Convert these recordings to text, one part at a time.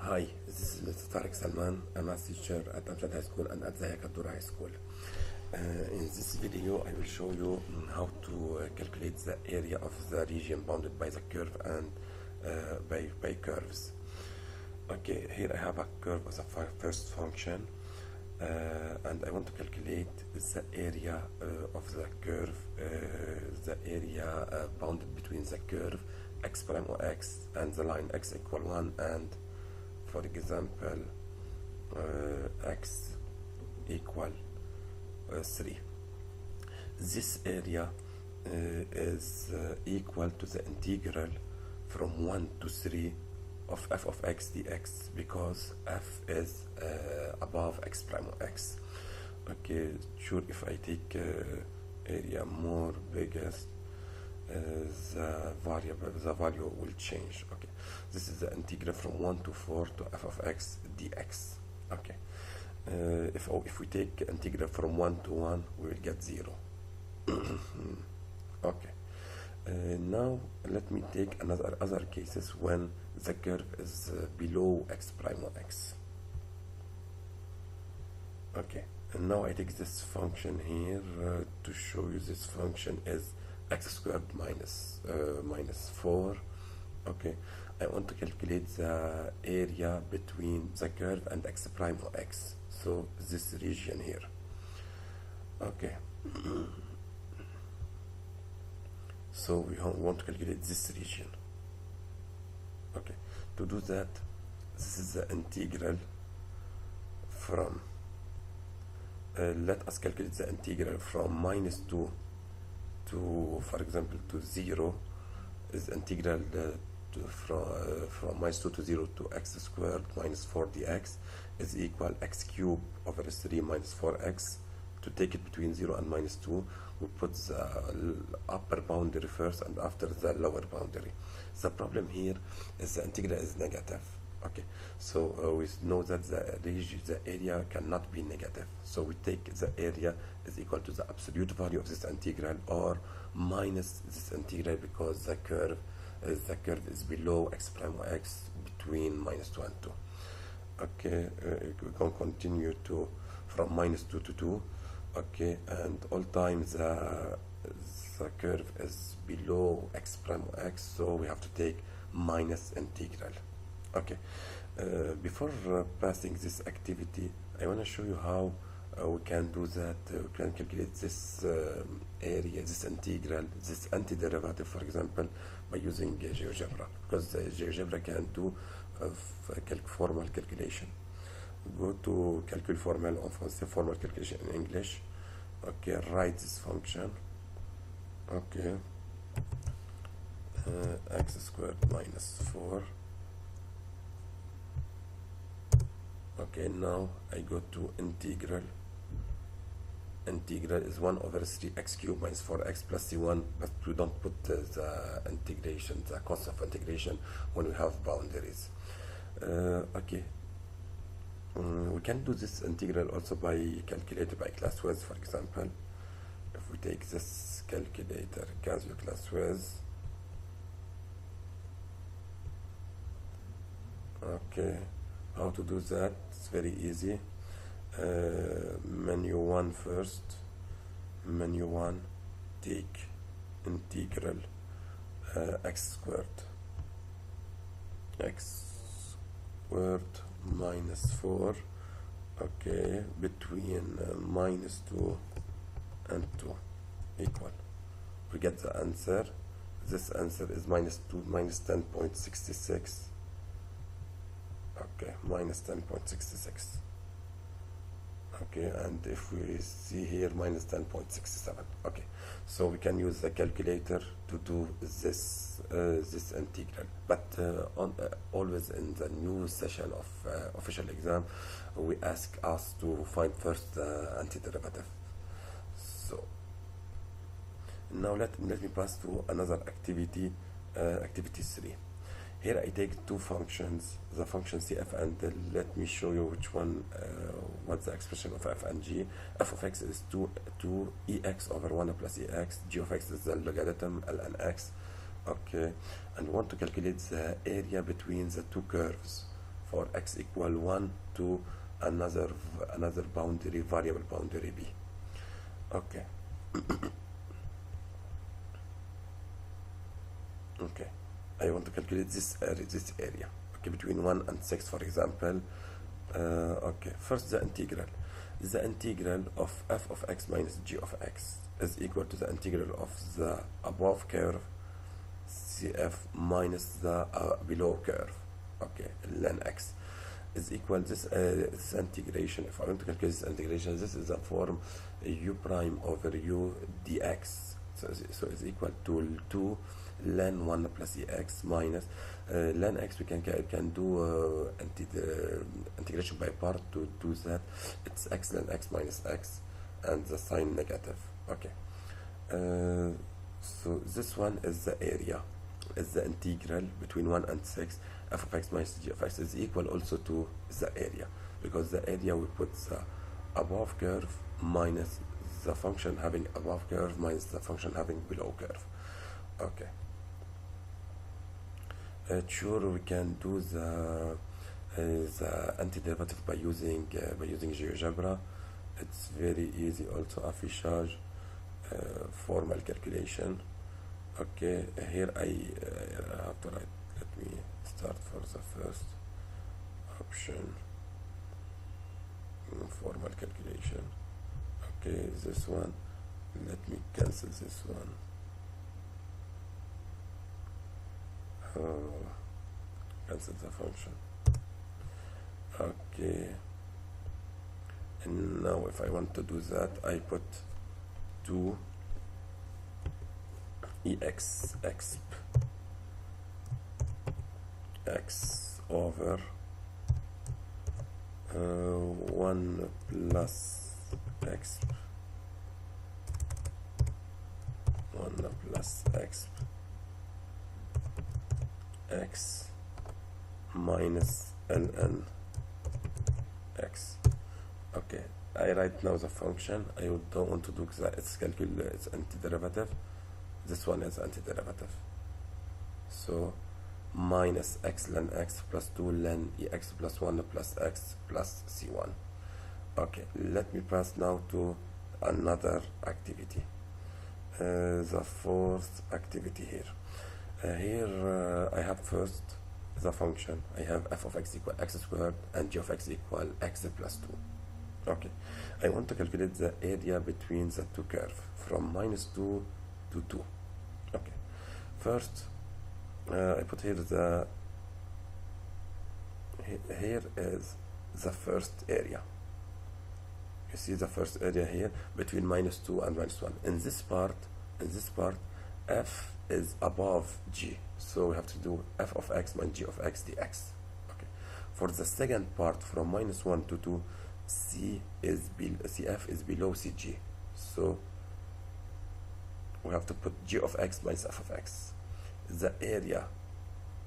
Hi, this is Mr. Tarek Salman, a math teacher at Amjad High School and at Zayakatura High School. In this video, I will show you how to calculate the area of the region bounded by the curve and by curves. Okay, here I have a curve as a first function, and I want to calculate the area of the curve, the area bounded between the curve x prime or x and the line x equal 1 and, for example, x equal 3. This area is equal to the integral from 1 to 3 of f of x dx, because f is above x prime or x. Okay, sure, if I take area more biggest, the value will change. Okay, this is the integral from 1 to 4 to f of x dx. Okay, if we take integral from 1 to 1, we will get 0. Okay, now let me take other cases when the curve is below x prime or x. Okay, and now I take this function here to show you this function is x squared minus 4. Okay, I want to calculate the area between the curve and x prime or x, so this region here. Okay, so we want to calculate this region. Okay, to do that, this is the integral from let us calculate the integral from -2 to, for example, to 0 is integral from -2 to 0 to x squared minus 4 dx is equal x cubed over 3 minus 4x. To take it between 0 and -2, we put the upper boundary first and after the lower boundary. The problem here is the integral is negative. Okay, so we know that the area cannot be negative, so we take the area is equal to the absolute value of this integral or minus this integral, because the curve is below x prime or x between -2 and 2. Okay, we can continue to from -2 to 2. Okay, and all times the curve is below x prime or x, so we have to take minus integral. Okay, before passing this activity, I want to show you how we can do that. We can calculate this area, this integral, this antiderivative, for example, by using geogebra, because geogebra can do formal calculation. Go to calcul formel en français, formal calculation in English. Okay, write this function. Okay, x squared minus 4. Okay, now I go to integral. Integral is 1 over 3 x cubed minus 4x plus c1, but we don't put the integration, the cost of integration, when we have boundaries. Okay, we can do this integral also by calculator by classwiz, for example. If we take this calculator, casio classwiz. Okay, how to do that? It's very easy. Menu 1 first. Menu 1, take integral x squared minus 4. Okay, between -2 and 2 equal. We get the answer. This answer is -2 minus 10.66. Okay, minus 10.66. Okay, and if we see here, minus 10.67. Okay, so we can use the calculator to do this integral, but always in the new session of official exam, we ask us to find first the antiderivative. So now let me pass to another activity, activity 3. Here I take two functions, the function cf, and let me show you which one, what's the expression of f and g. F of x is 2ex over 1 plus ex. G of x is the logarithm ln x. Okay, and we want to calculate the area between the two curves for x equal 1 to another boundary, variable boundary b. Okay. Okay, I want to calculate this area, okay, between 1 and 6, for example. Okay, first the integral. The integral of f of x minus g of x is equal to the integral of the above curve cf minus the below curve, okay, ln x, is equal this integration. If I want to calculate this integration, this is the form u prime over u dx, so it's equal to 2 ln 1 plus ex minus ln x. We can do integration by part to do that. It's x ln x minus x and the sign negative. Okay, so this one is the area, is the integral between 1 and 6. F of x minus g of x is equal also to the area, because the area we put the above curve minus the function having above curve minus the function having below curve. Okay, sure, we can do the antiderivative by using GeoGebra. It's very easy, also affichage, formal calculation. Okay, here I have to write. Let me start for the first option, formal calculation. Okay, this one, let me cancel this one. Cancel the function. Okay, and now if I want to do that, I put 2 ex x over 1 plus x 1 plus x minus ln x. Okay, I write now the function. I don't want to do that. It's antiderivative. This one is antiderivative. So minus x ln x plus 2 ln ex plus 1 plus x plus c1. Okay, let me pass now to another activity. The fourth activity here. I have first the function. I have f of x equal x squared and g of x equal x plus 2. Okay, I want to calculate the area between the two curves from minus 2 to 2. Okay, first I put here here is the first area. You see the first area here between minus 2 and minus 1. In this part, f is above g, so we have to do f of x minus g of x dx. Okay, for the second part from minus 1 to 2, cf is below cg, so we have to put g of x minus f of x. The area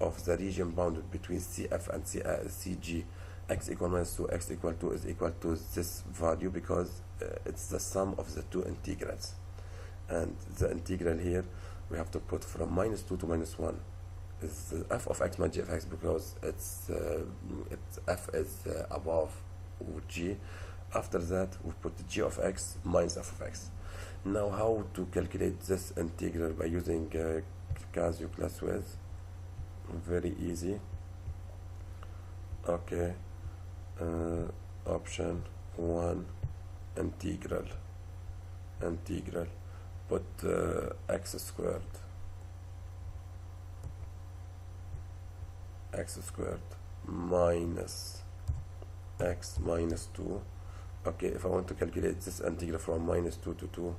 of the region bounded between cf and cg, x equal minus 2, x equal 2 is equal to this value, because it's the sum of the two integrals. And the integral here we have to put from minus 2 to minus 1 is f of x minus g of x, because it's f is above g. After that we put g of x minus f of x. Now how to calculate this integral by using casio classwiz? Very easy. Okay, option 1, integral, put x squared minus x minus 2. Okay, if I want to calculate this integral from minus 2 to 2,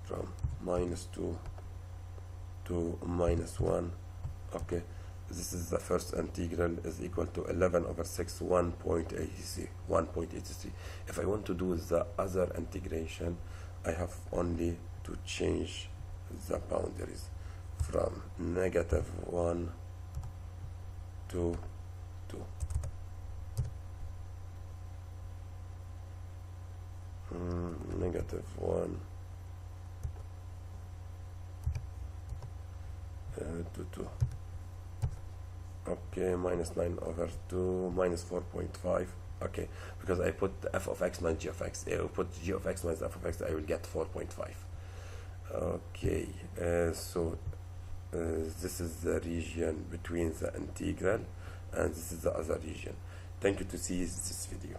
from minus 2 to minus 1, okay, this is the first integral, is equal to 11 over 6, 1.83. If I want to do the other integration, I have only to change the boundaries from -1 to 2. -1 to 2. Okay, minus 9 over 2 minus 4.5. Okay, because I put f of x minus g of x. I will put g of x minus f of x, I will get 4.5. Okay, so this is the region between the integral, and this is the other region. Thank you to see this video.